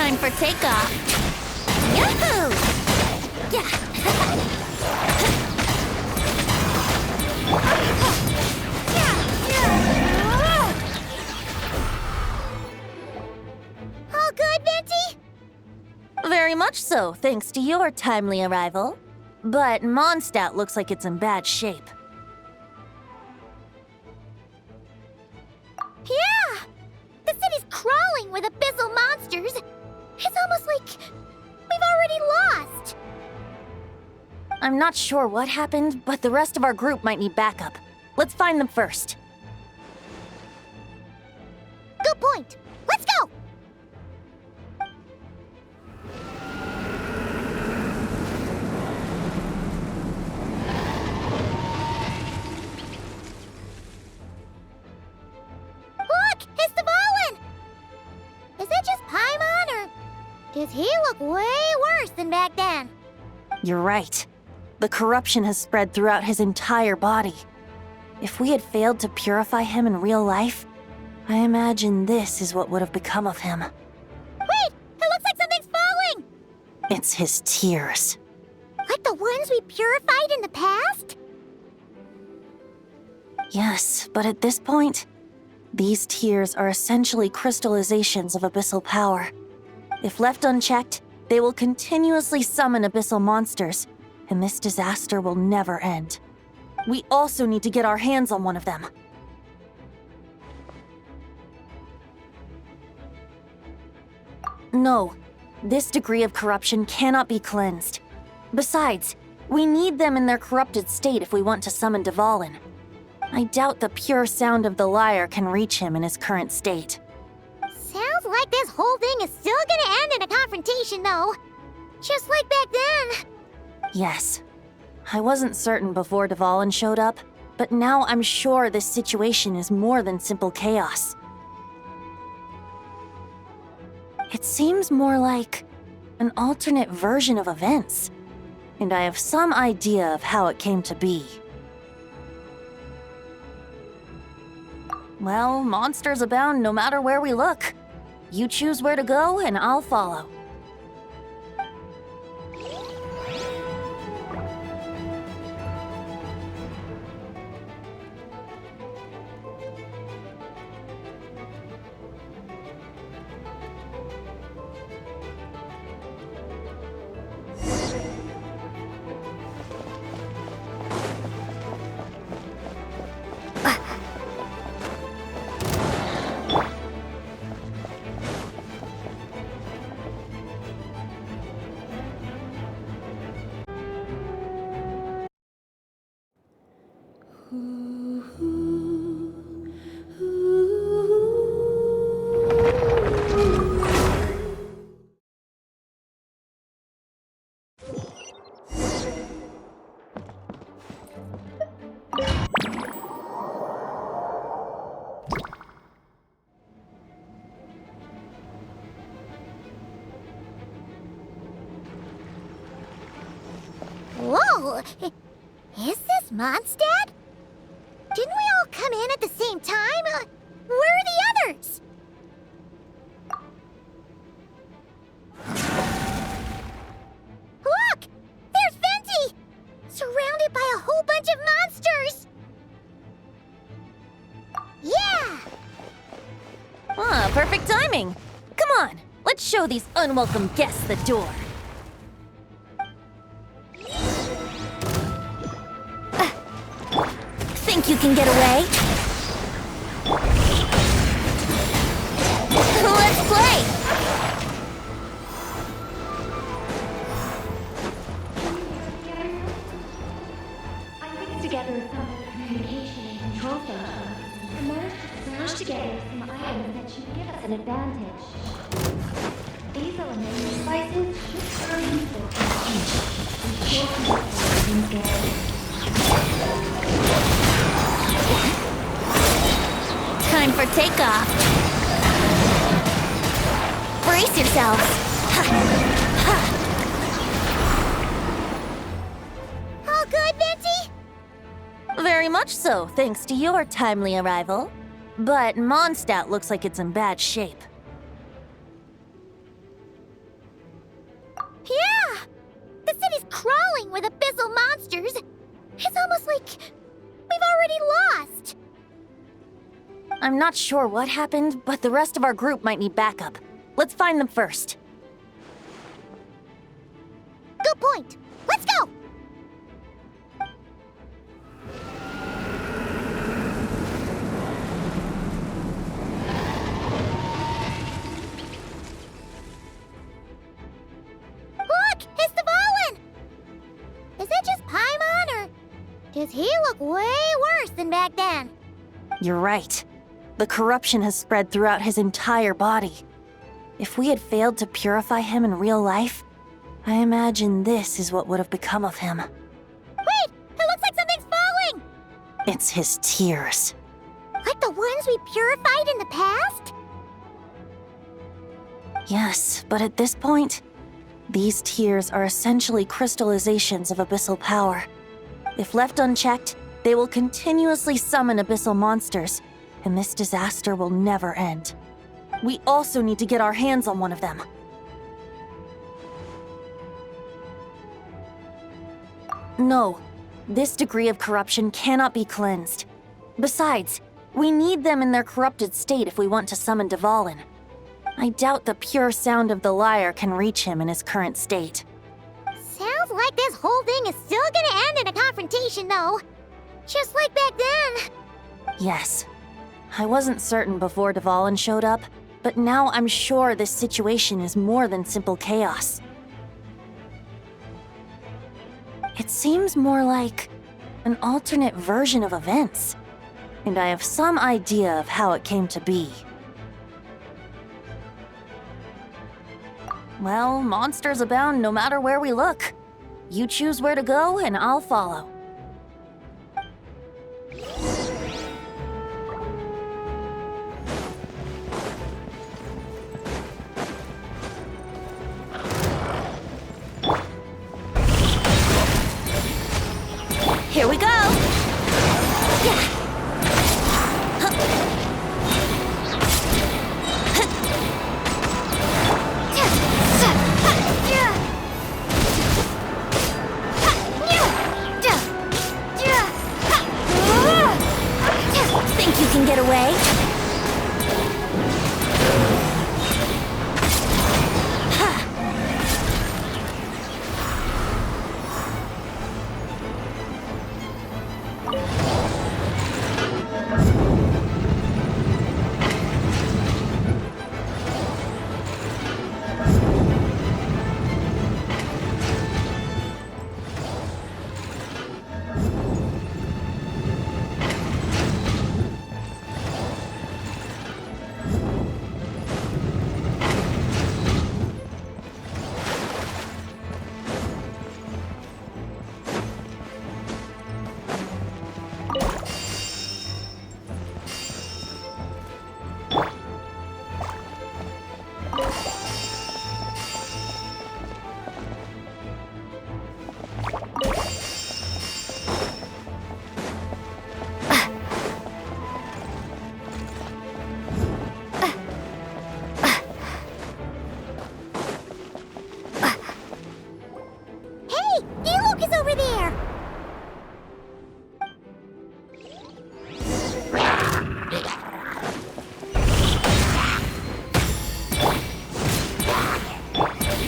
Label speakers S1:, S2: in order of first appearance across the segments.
S1: Time for takeoff. Yahoo! Yeah. All good, Venti? Very much so, thanks to your timely arrival. But Mondstadt looks like it's in bad shape. Yeah! The city's crawling with abyssal monsters. It's almost like we've already lost. I'm not sure what happened, but the rest of our group might need backup. Let's find them first. Good point. Let's go! Look! It's the Volin! Is it just Paimon, or does he look way worse than back then? You're right. The corruption has spread throughout his entire body. If we had failed to purify him in real life, I imagine this is what would have become of him. Wait! It looks like something's falling! It's his tears. Like the ones we purified in the past? Yes, but at this point, these tears are essentially crystallizations of abyssal power. If left unchecked, they will continuously summon abyssal monsters, and this disaster will never end. We also need to get our hands on one of them. No, this degree of corruption cannot be cleansed. Besides, we need them in their corrupted state if we want to summon Dvalin. I doubt the pure sound of the lyre can reach him in his current state. Sounds like this whole thing is still gonna end in a confrontation, though. Just like back then. Yes. I wasn't certain before Dvalin showed up, but now I'm sure this situation is more than simple chaos. It seems more like an alternate version of events, and I have some idea of how it came to be. Well, monsters abound no matter where we look. You choose where to go, and I'll follow. Whoa! Is this Mondstadt? Didn't we all come in at the same time? Where are the others? Look! There's Venti! Surrounded by a whole bunch of monsters! Yeah! Ah, perfect timing! Come on, let's show these unwelcome guests the door. Think you can get away? Let's play!
S2: I put together some communication and control functions and managed to smash together some items that should give us an advantage. These elimination devices should earn useful and shorten the
S1: Time for takeoff. Brace yourselves. All good, Venti? Very much so, thanks to your timely arrival. But Mondstadt looks like it's in bad shape.
S2: crawling with abyssal monsters. It's almost like we've already lost.
S1: I'm not sure what happened, but the rest of our group might need backup. Let's find them first.
S2: Good point. Let's go! Look! It's the Volin! Is it just Paimon, or does he look way worse than back then?
S1: You're right. The corruption has spread throughout his entire body. If we had failed to purify him in real life, I imagine this is what would have become of him.
S2: Wait! It looks like something's falling!
S1: It's his tears.
S2: Like the ones we purified in the past?
S1: Yes, but at this point, these tears are essentially crystallizations of abyssal power. If left unchecked, they will continuously summon abyssal monsters, and this disaster will never end. We also need to get our hands on one of them. No, this degree of corruption cannot be cleansed. Besides, we need them in their corrupted state if we want to summon Dvalin. I doubt the pure sound of the lyre can reach him in his current state.
S2: Sounds like this whole thing is still gonna end in a confrontation, though. Just like back then.
S1: Yes. I wasn't certain before Dvalin showed up, but now I'm sure this situation is more than simple chaos. It seems more like an alternate version of events, and I have some idea of how it came to be. Well, monsters abound no matter where we look. You choose where to go, and I'll follow. Here we go! Think you can get away?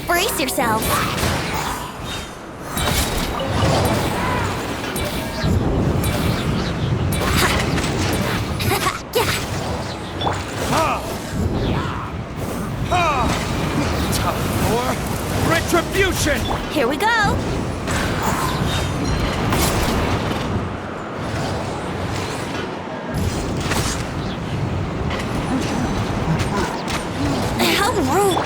S1: Brace yourself.
S3: Time for retribution!
S1: Here we go. How rude.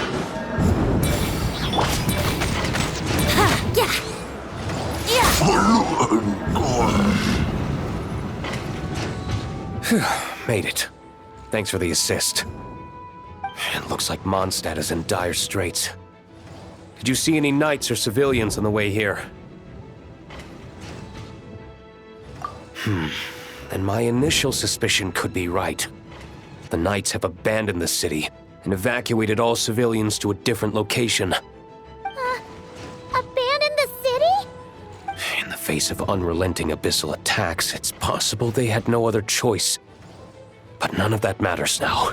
S3: Made it. Thanks for the assist. It looks like Mondstadt is in dire straits. Did you see any knights or civilians on the way here? Then my initial suspicion could be right. The knights have abandoned the city and evacuated all civilians to a different location.
S2: Abandoned the city?
S3: face of unrelenting abyssal attacks, it's possible they had no other choice. But none of that matters now.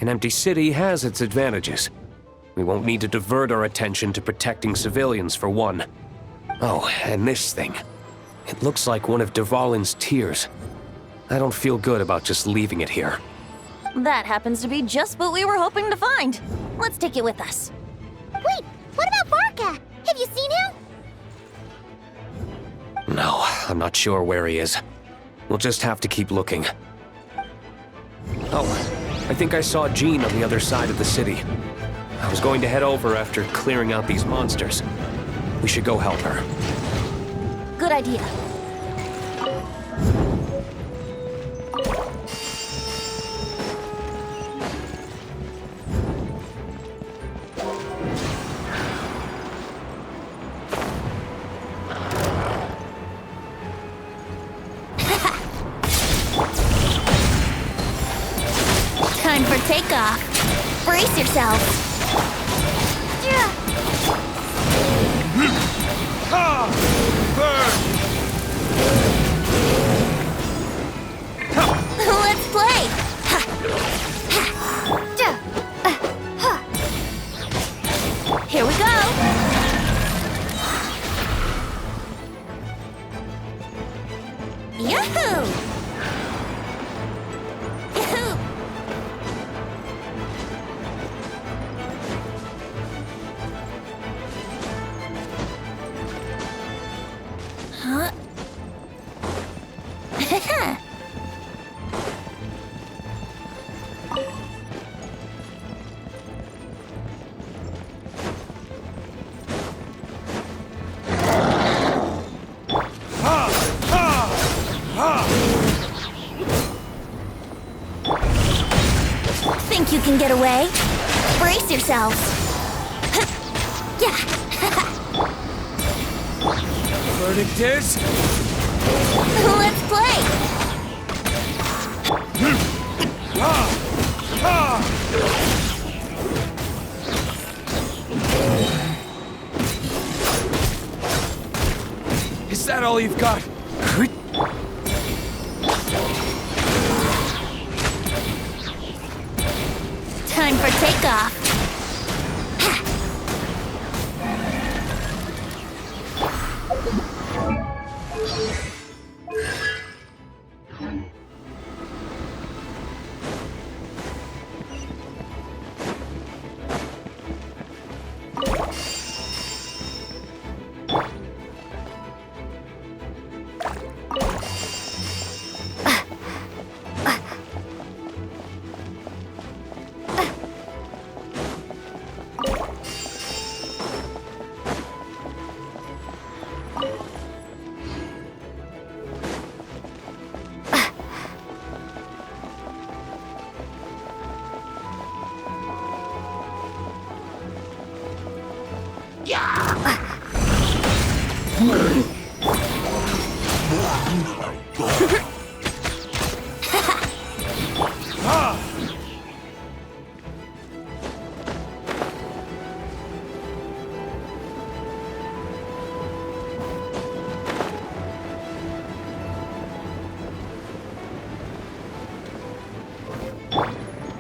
S3: An empty city has its advantages. We won't need to divert our attention to protecting civilians, for one. Oh, and this thing. It looks like one of Dvalin's tears. I don't feel good about just leaving it here.
S1: That happens to be just what we were hoping to find. Let's take it with us.
S2: Wait, what about Barca? Have you seen him?
S3: No, I'm not sure where he is. We'll just have to keep looking. Oh, I think I saw Jean on the other side of the city. I was going to head over after clearing out these monsters. We should go help her.
S1: Good idea.
S2: Time for takeoff. Brace yourself.
S1: Let's play! Here we go!
S2: Yahoo! Yahoo!
S1: Huh?
S2: Think you can get away? Brace yourselves. Yeah.
S3: Verdict is?
S2: Let's play.
S3: Is that all you've got?
S2: Time for takeoff.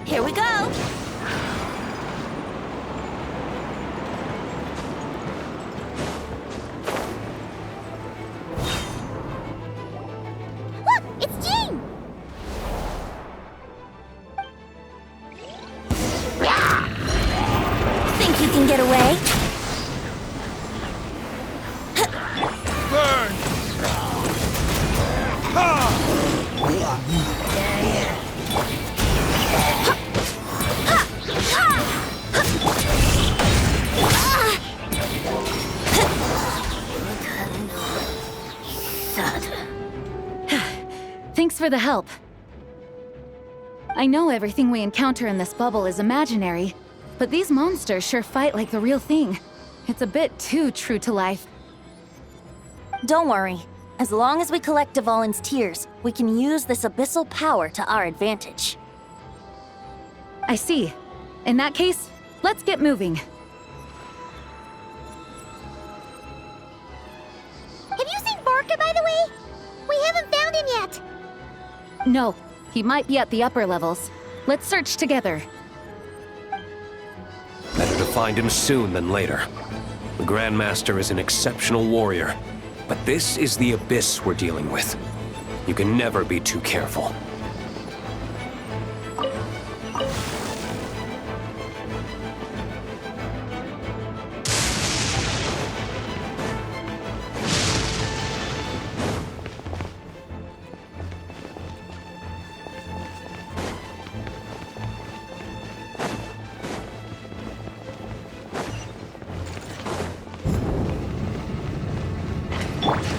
S1: Here we go!
S2: Look, it's Jean.
S1: Think you can get away?
S3: Burn!
S4: Thanks for the help. I know everything we encounter in this bubble is imaginary, but these monsters sure fight like the real thing. It's a bit too true to life.
S1: Don't worry. As long as we collect Dvalin's tears, we can use this abyssal power to our advantage.
S4: I see. In that case, let's get moving.
S2: Have you seen Farka, by the way? We haven't found him yet.
S4: No, he might be at the upper levels. Let's search together.
S3: Better to find him soon than later. The Grandmaster is an exceptional warrior, but this is the Abyss we're dealing with. You can never be too careful.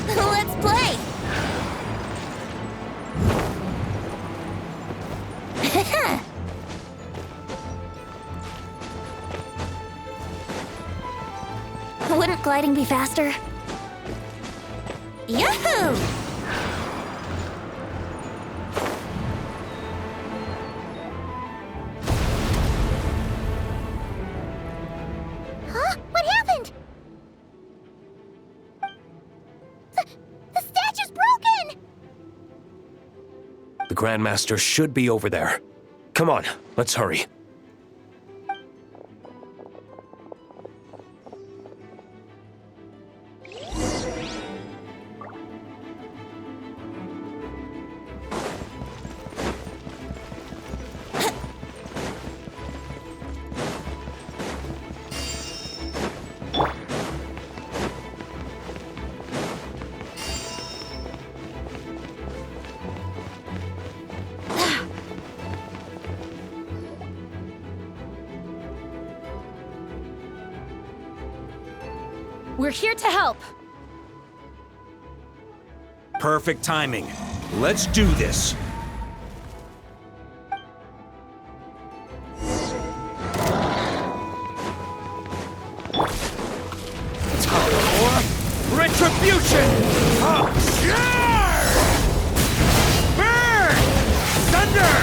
S1: Let's play! Wouldn't gliding be faster? Yahoo!
S2: Huh? What happened? The statue's broken!
S3: The Grandmaster should be over there. Come on, let's hurry.
S4: We're here to help.
S5: Perfect timing. Let's do this. Retribution! Burn! Thunder!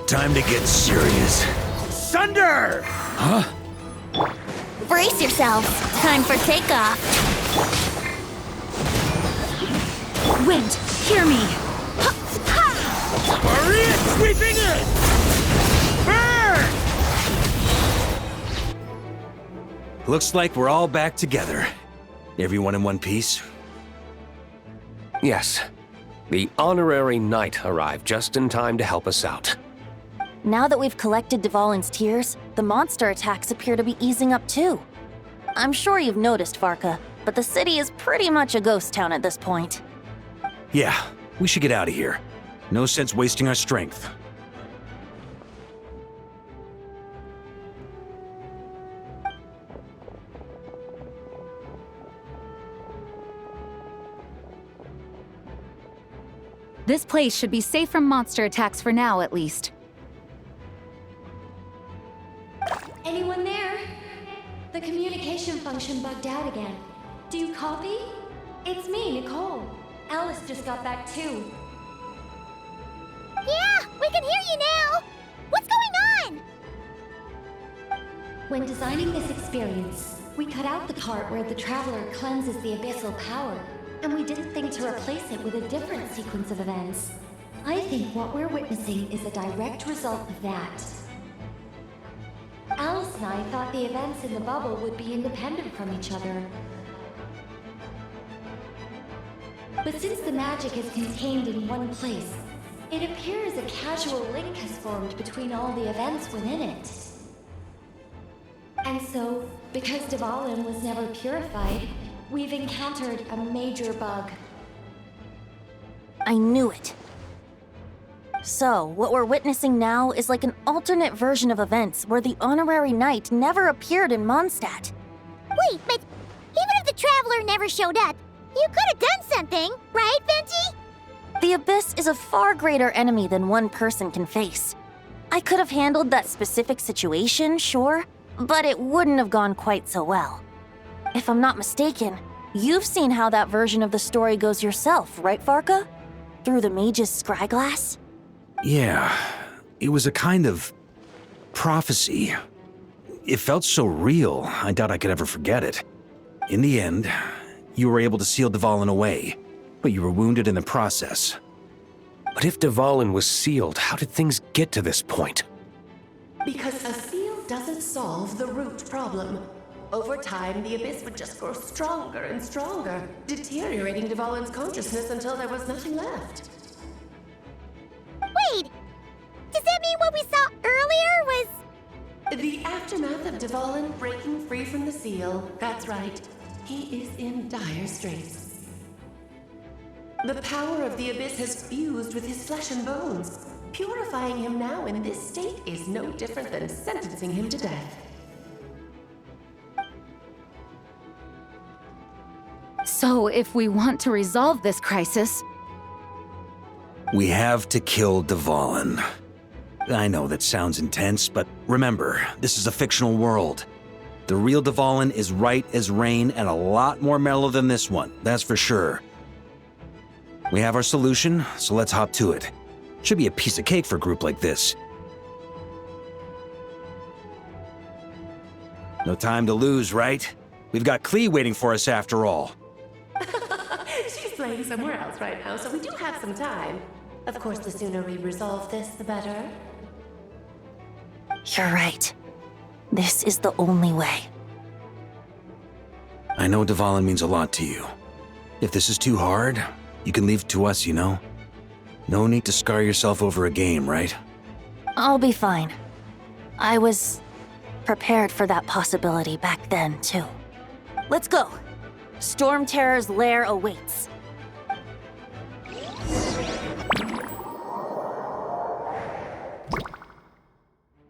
S5: Time to get serious. Sunder!
S1: Brace yourselves. Time for takeoff.
S4: Wind, hear me.
S5: Maria sweeping in! Burn! Looks like we're all back together. Everyone in one piece?
S3: Yes. The honorary knight arrived just in time to help us out.
S1: Now that we've collected Dvalin's tears, the monster attacks appear to be easing up too. I'm sure you've noticed, Farka, but the city is pretty much a ghost town at this point.
S5: Yeah, we should get out of here. No sense wasting our strength.
S4: This place should be safe from monster attacks for now, at least.
S2: Anyone there? The communication function bugged out again. Do you copy? It's me, Nicole. Alice just got back too. Yeah, we can hear you now! What's going on? When designing this experience, we cut out the part where the Traveler cleanses the abyssal power, and we didn't think to replace it with a different sequence of events. I think what we're witnessing is a direct result of that. Alice and I thought the events in the bubble would be independent from each other. But since the magic is contained in one place, it appears a casual link has formed between all the events within it. And so, because Dvalin was never purified, we've encountered a major bug.
S1: I knew it. So, what we're witnessing now is like an alternate version of events where the honorary knight never appeared in Mondstadt.
S2: Wait, but even if the Traveler never showed up, you could have done something, right, Venti?
S1: The Abyss is a far greater enemy than one person can face. I could have handled that specific situation, sure, but it wouldn't have gone quite so well. If I'm not mistaken, you've seen how that version of the story goes yourself, right, Farka? Through the mage's scryglass?
S5: Yeah, It was a kind of prophecy. It felt so real, I doubt I could ever forget it. In the end, you were able to seal Dvalin away, but you were wounded in the process.
S3: But if Dvalin was sealed, how did things get to this point?
S6: Because a seal doesn't solve the root problem. Over time, the Abyss would just grow stronger and stronger, deteriorating Dvalin's consciousness until there was nothing left.
S2: Wait! Does that mean what we saw earlier was...
S6: The aftermath of Dvalin breaking free from the seal, that's right. He is in dire straits. The power of the Abyss has fused with his flesh and bones. Purifying him now in this state is no different than sentencing him to death.
S4: So, if we want to resolve this crisis,
S5: We have to kill Dvalin. I know that sounds intense, but remember, this is a fictional world. The real Dvalin is right as rain and a lot more mellow than this one, that's for sure. We have our solution, so let's hop to it. Should be a piece of cake for a group like this. No time to lose, right? We've got Klee waiting for us after all.
S6: She's playing somewhere else right now, so we do have some time. Of course, the sooner we resolve this, the better.
S1: You're right. This is the only way.
S5: I know Dvalin means a lot to you. If this is too hard, you can leave it to us, you know? No need to scar yourself over a game, right?
S1: I'll be fine. I was prepared for that possibility back then, too. Let's go. Storm Terror's lair awaits.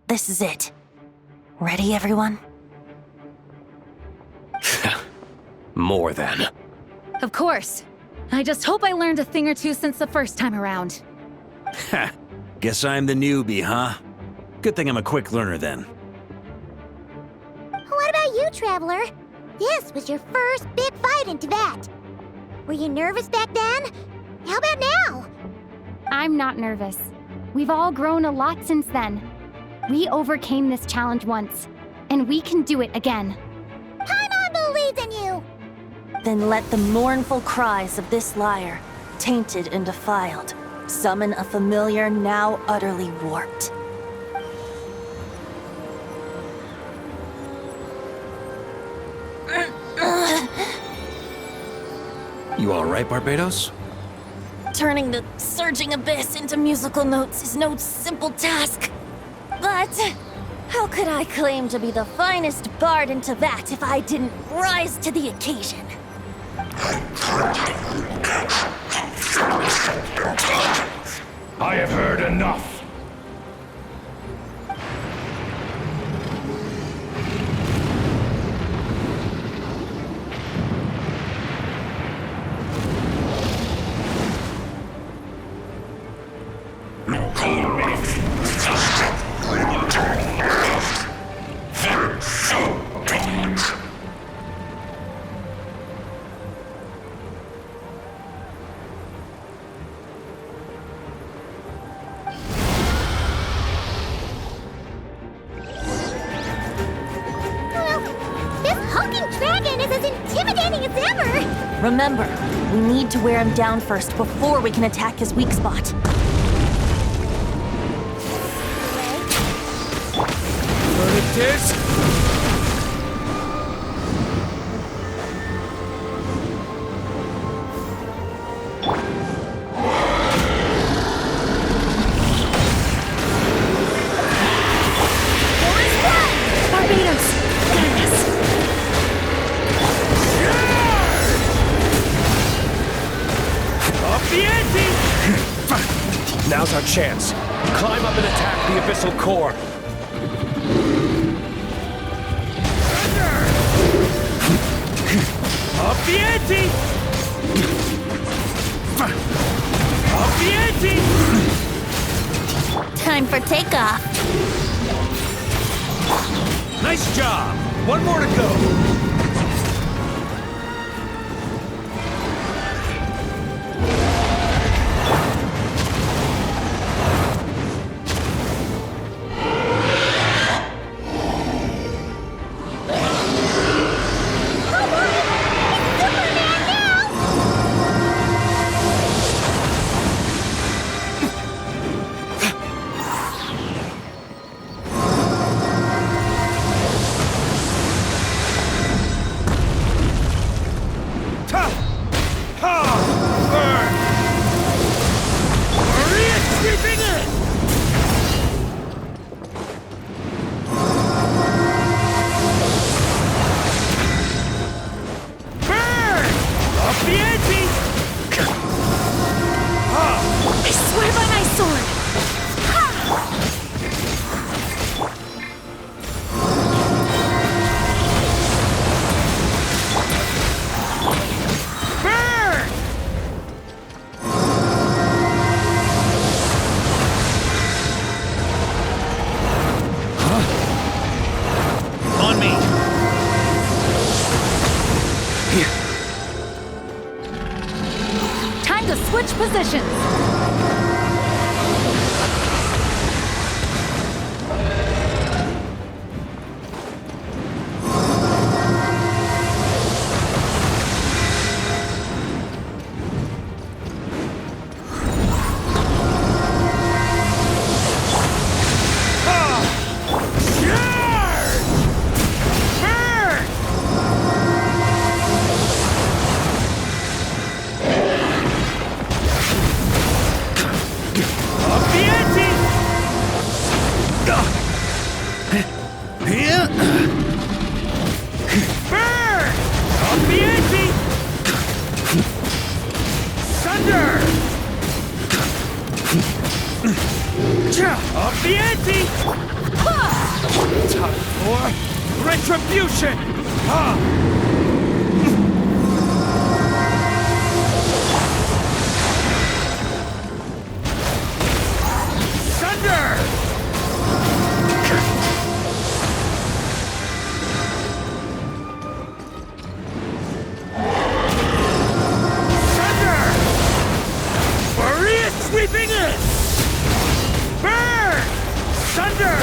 S1: This is it. Ready, everyone?
S3: More than.
S4: of course. I just hope I learned a thing or two since the first time around.
S5: Ha! Guess I'm the newbie, huh? Good thing I'm a quick learner then.
S2: What about you, Traveler? This was your first big fight in Tibet. Were you nervous back then? How about now?
S7: I'm not nervous. We've all grown a lot since then. We overcame this challenge once, and we can do it again.
S2: Paimon believes in you!
S1: Then let the mournful cries of this lyre, tainted and defiled, summon a familiar now utterly warped.
S5: You alright, Barbados?
S1: Turning the surging abyss into musical notes is no simple task. But how could I claim to be the finest bard in Tibet if I didn't rise to the occasion?
S8: I have heard enough.
S2: This hulking dragon is as intimidating as ever!
S1: Remember, we need to wear him down first before we can attack his weak spot.
S3: Now's our chance. Climb up and attack the abyssal core.
S8: Up the ante! Up the ante!
S1: Time for takeoff.
S5: Nice job! One more to go!
S4: positions!
S8: Retribution! Thunder! Thunder! Maria sweeping in! Burn! Thunder!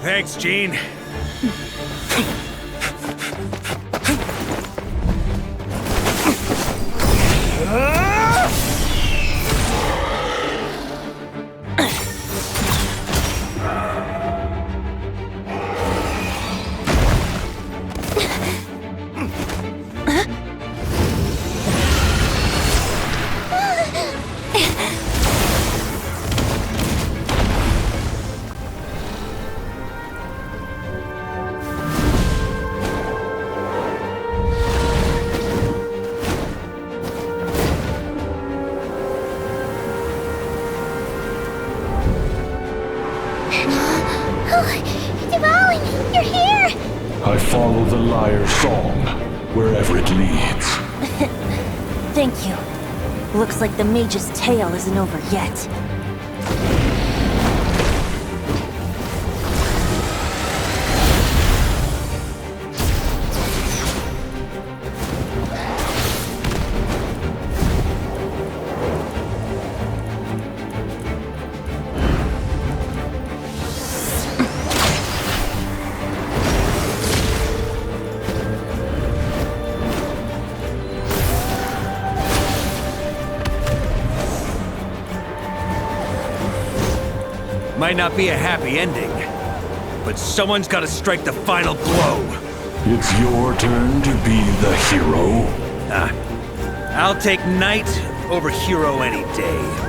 S8: Thanks, Gene.
S9: I follow the lyre's song, wherever it leads.
S1: Thank you. Looks like the mage's tale isn't over yet.
S5: Might not be a happy ending, but someone's gotta strike the final blow.
S9: It's your turn to be the hero.
S5: I'll take knight over hero any day.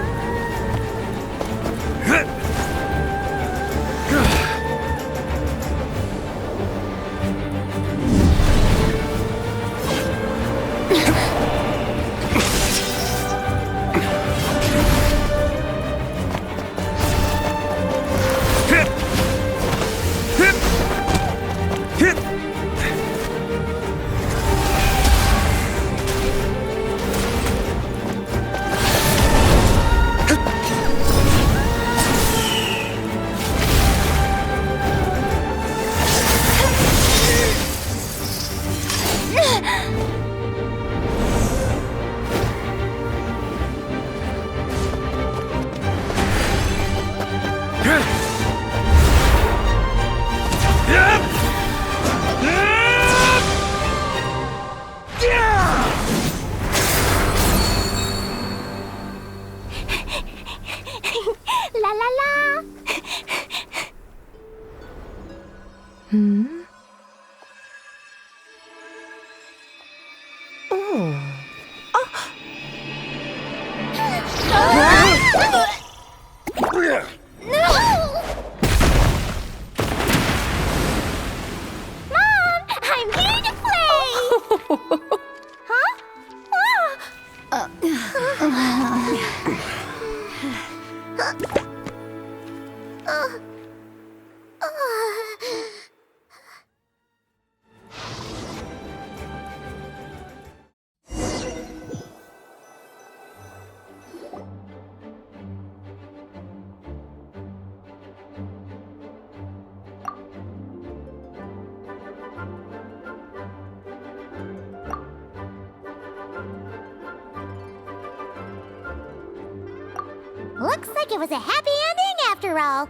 S7: La la la!
S2: Mom, I'm here to play!
S10: Looks like it was a happy ending after all.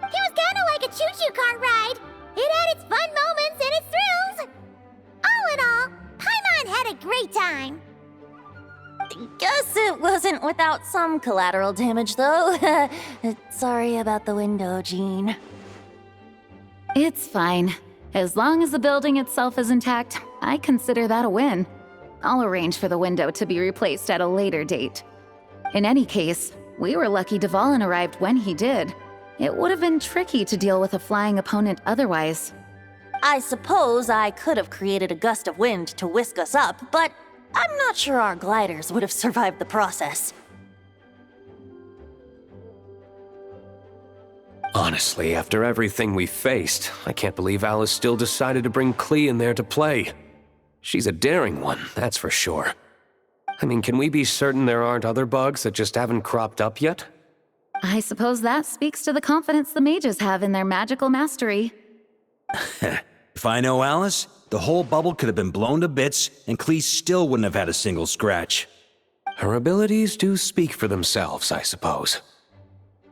S10: It was kinda like a choo-choo car ride. It had its fun moments and its thrills. All in all, Paimon had a great time.
S1: Guess it wasn't without some collateral damage, though. Sorry about the window, Jean.
S4: It's fine. As long as the building itself is intact, I consider that a win. I'll arrange for the window to be replaced at a later date. In any case, we were lucky Dvalin arrived when he did. It would have been tricky to deal with a flying opponent otherwise.
S1: I suppose I could have created a gust of wind to whisk us up, but I'm not sure our gliders would have survived the process.
S3: Honestly, after everything we faced, I can't believe Alice still decided to bring Klee in there to play. She's a daring one, that's for sure. I mean, can we be certain there aren't other bugs that just haven't cropped up yet?
S4: I suppose that speaks to the confidence the mages have in their magical mastery.
S5: If I know Alice, the whole bubble could have been blown to bits, and Klee still wouldn't have had a single scratch.
S3: Her abilities do speak for themselves, I suppose.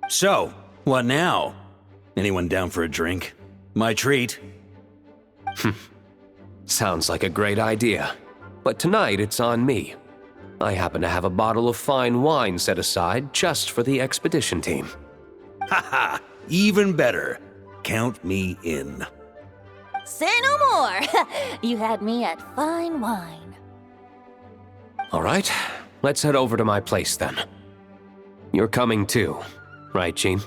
S5: So, what now? Anyone down for a drink? My treat.
S3: Sounds like a great idea. But tonight it's on me. I happen to have a bottle of fine wine set aside just for the expedition team.
S5: Haha, even better. Count me in.
S1: Say no more! You had me at fine wine.
S3: All right, let's head over to my place then. You're coming too, right, Jean?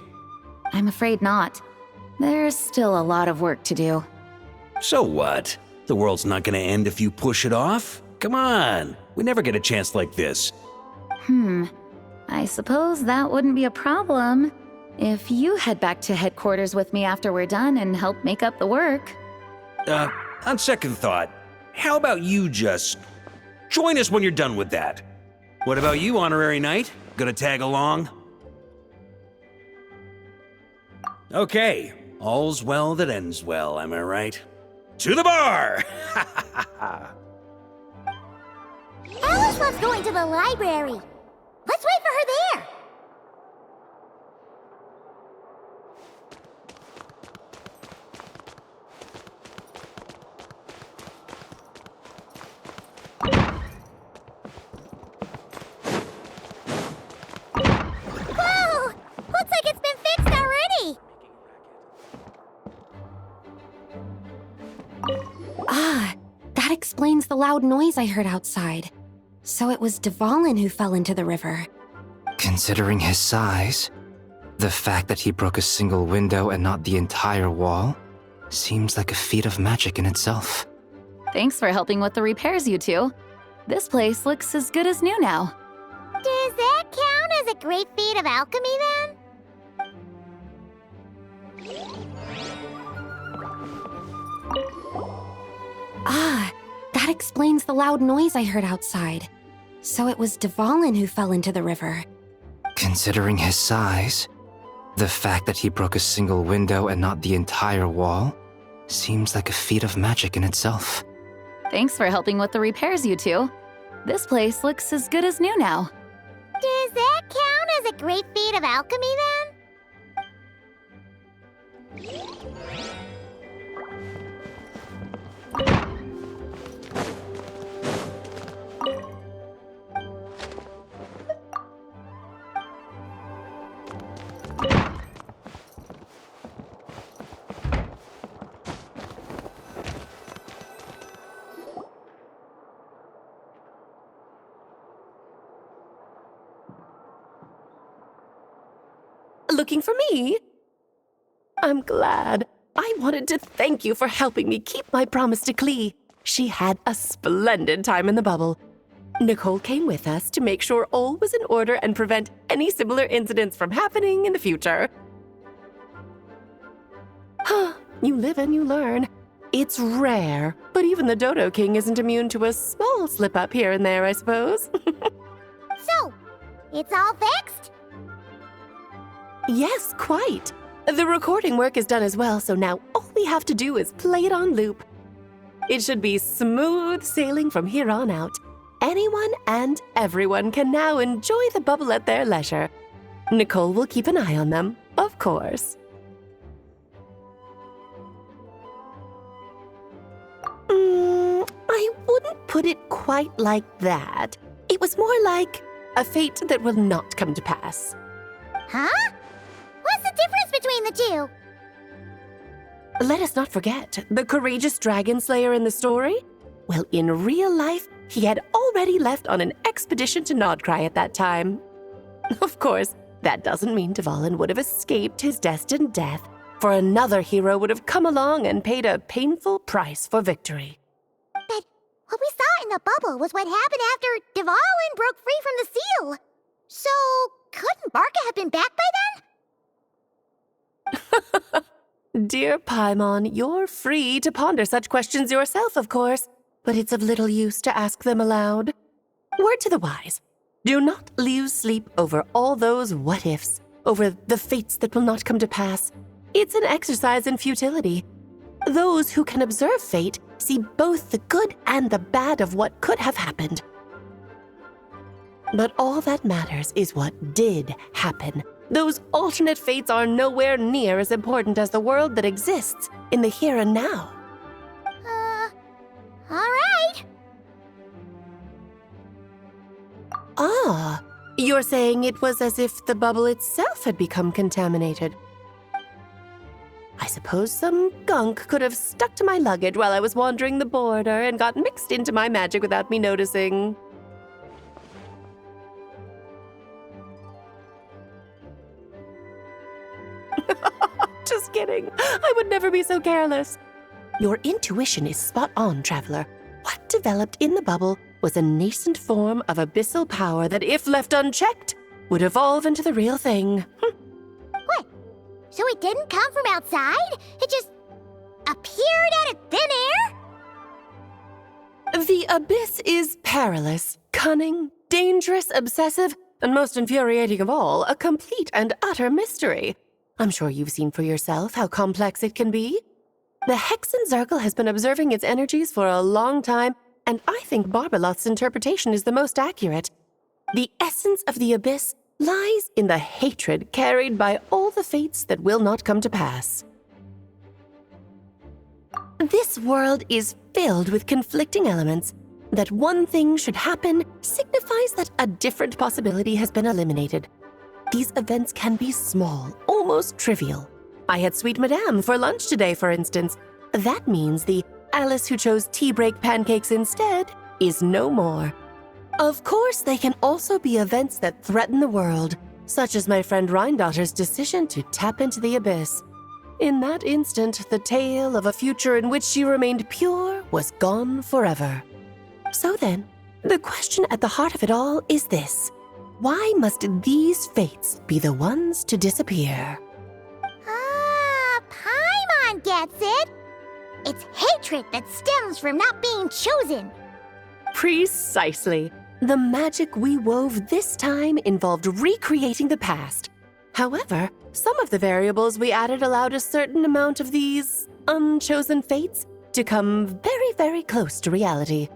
S4: I'm afraid not. There's still a lot of work to do.
S5: So what? The world's not gonna end if you push it off? Come on, we never get a chance like this.
S4: I suppose that wouldn't be a problem if you head back to headquarters with me after we're done and help make up the work.
S5: On second thought, how about you just join us when you're done with that? What about you, Honorary Knight? Gonna tag along? Okay, all's well that ends well, am I right? To the bar!
S10: Alice loves going to the library. Let's wait for her there. Whoa! Looks like it's been fixed already.
S11: That explains the loud noise I heard outside. So it was Dvalin who fell into the river.
S12: Considering his size, the fact that he broke a single window and not the entire wall seems like a feat of magic in itself.
S4: Thanks for helping with the repairs, you two. This place looks as good as new now.
S10: Does that count as a great feat of alchemy then?
S11: That explains the loud noise I heard outside. So it was Dvalin who fell into the river.
S12: Considering his size, the fact that he broke a single window and not the entire wall seems like a feat of magic in itself.
S4: Thanks for helping with the repairs, you two. This place looks as good as new now.
S10: Does that count as a great feat of alchemy then?
S6: Looking for me? I'm glad. I wanted to thank you for helping me keep my promise to Klee. She had a splendid time in the bubble. Nicole came with us to make sure all was in order and prevent any similar incidents from happening in the future. You live and you learn. It's rare, but even the Dodo King isn't immune to a small slip-up here and there, I suppose.
S10: So, it's all fixed?
S6: Yes, quite. The recording work is done as well, so now all we have to do is play it on loop. It should be smooth sailing from here on out. Anyone and everyone can now enjoy the bubble at their leisure. Nicole will keep an eye on them, of course. I wouldn't put it quite like that. It was more like a fate that will not come to pass.
S10: Huh? What's the difference between the two?
S6: Let us not forget the courageous dragon slayer in the story. Well, in real life, he had already left on an expedition to Nodcry at that time. Of course, that doesn't mean Dvalin would have escaped his destined death, for another hero would have come along and paid a painful price for victory.
S10: But what we saw in the bubble was what happened after Dvalin broke free from the seal. So, couldn't Barca have been back by then?
S6: Dear Paimon, you're free to ponder such questions yourself, of course, but it's of little use to ask them aloud. Word to the wise, do not lose sleep over all those what-ifs, over the fates that will not come to pass. It's an exercise in futility. Those who can observe fate see both the good and the bad of what could have happened. But all that matters is what did happen. Those alternate fates are nowhere near as important as the world that exists in the here and now.
S10: Alright.
S6: Ah, you're saying it was as if the bubble itself had become contaminated. I suppose some gunk could have stuck to my luggage while I was wandering the border and got mixed into my magic without me noticing. Just kidding. I would never be so careless. Your intuition is spot on, Traveler. What developed in the bubble was a nascent form of abyssal power that, if left unchecked, would evolve into the real thing.
S10: What? So it didn't come from outside? It just appeared out of thin air?
S6: The abyss is perilous, cunning, dangerous, obsessive, and most infuriating of all, a complete and utter mystery. I'm sure you've seen for yourself how complex it can be. The Hexen Circle has been observing its energies for a long time, and I think Barbalot's interpretation is the most accurate. The essence of the abyss lies in the hatred carried by all the fates that will not come to pass. This world is filled with conflicting elements. That one thing should happen signifies that a different possibility has been eliminated. These events can be small, almost trivial. I had Sweet Madame for lunch today, for instance. That means the Alice who chose tea break pancakes instead is no more. Of course, they can also be events that threaten the world, such as my friend Rhindotter's decision to tap into the abyss. In that instant, the tale of a future in which she remained pure was gone forever. So then, the question at the heart of it all is this. Why must these fates be the ones to disappear?
S10: Ah, Paimon gets it. It's hatred that stems from not being chosen.
S6: Precisely. The magic we wove this time involved recreating the past. However, some of the variables we added allowed a certain amount of these unchosen fates to come very, very close to reality.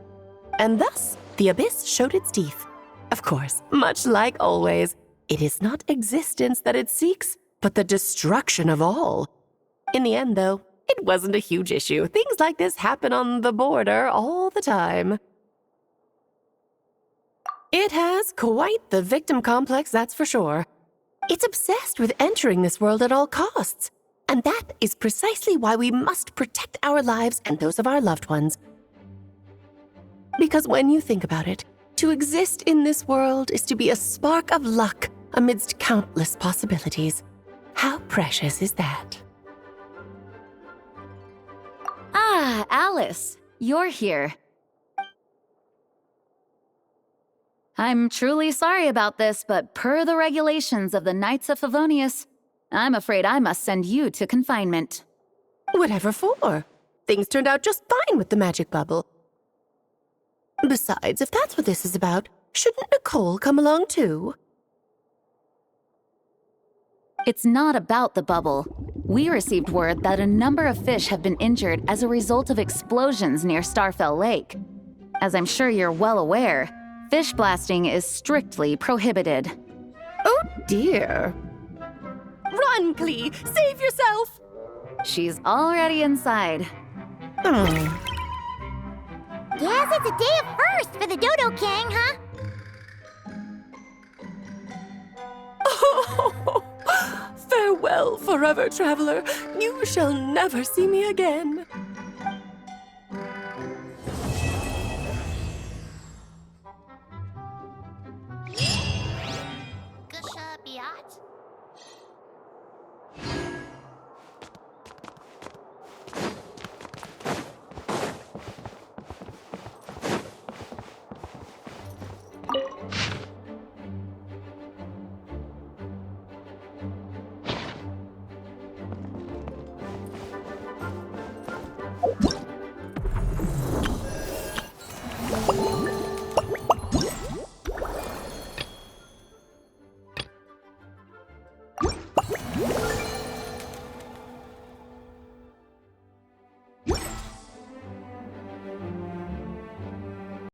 S6: And thus, the abyss showed its teeth. Of course, much like always, it is not existence that it seeks, but the destruction of all. In the end, though, it wasn't a huge issue. Things like this happen on the border all the time. It has quite the victim complex, that's for sure. It's obsessed with entering this world at all costs. And that is precisely why we must protect our lives and those of our loved ones. Because when you think about it, to exist in this world is to be a spark of luck amidst countless possibilities. How precious is that?
S4: Ah, Alice, you're here. I'm truly sorry about this, but per the regulations of the Knights of Favonius, I'm afraid I must send you to confinement.
S6: Whatever for? Things turned out just fine with the magic bubble. Besides, if that's what this is about, shouldn't Nicole come along too?
S4: It's not about the bubble. We received word that a number of fish have been injured as a result of explosions near Starfell Lake. As I'm sure you're well aware, fish blasting is strictly prohibited.
S13: Oh dear. Run, Klee! Save yourself!
S4: She's already inside.
S10: Guess it's a day of first for the Dodo King, huh?
S13: Farewell, forever traveler. You shall never see me again.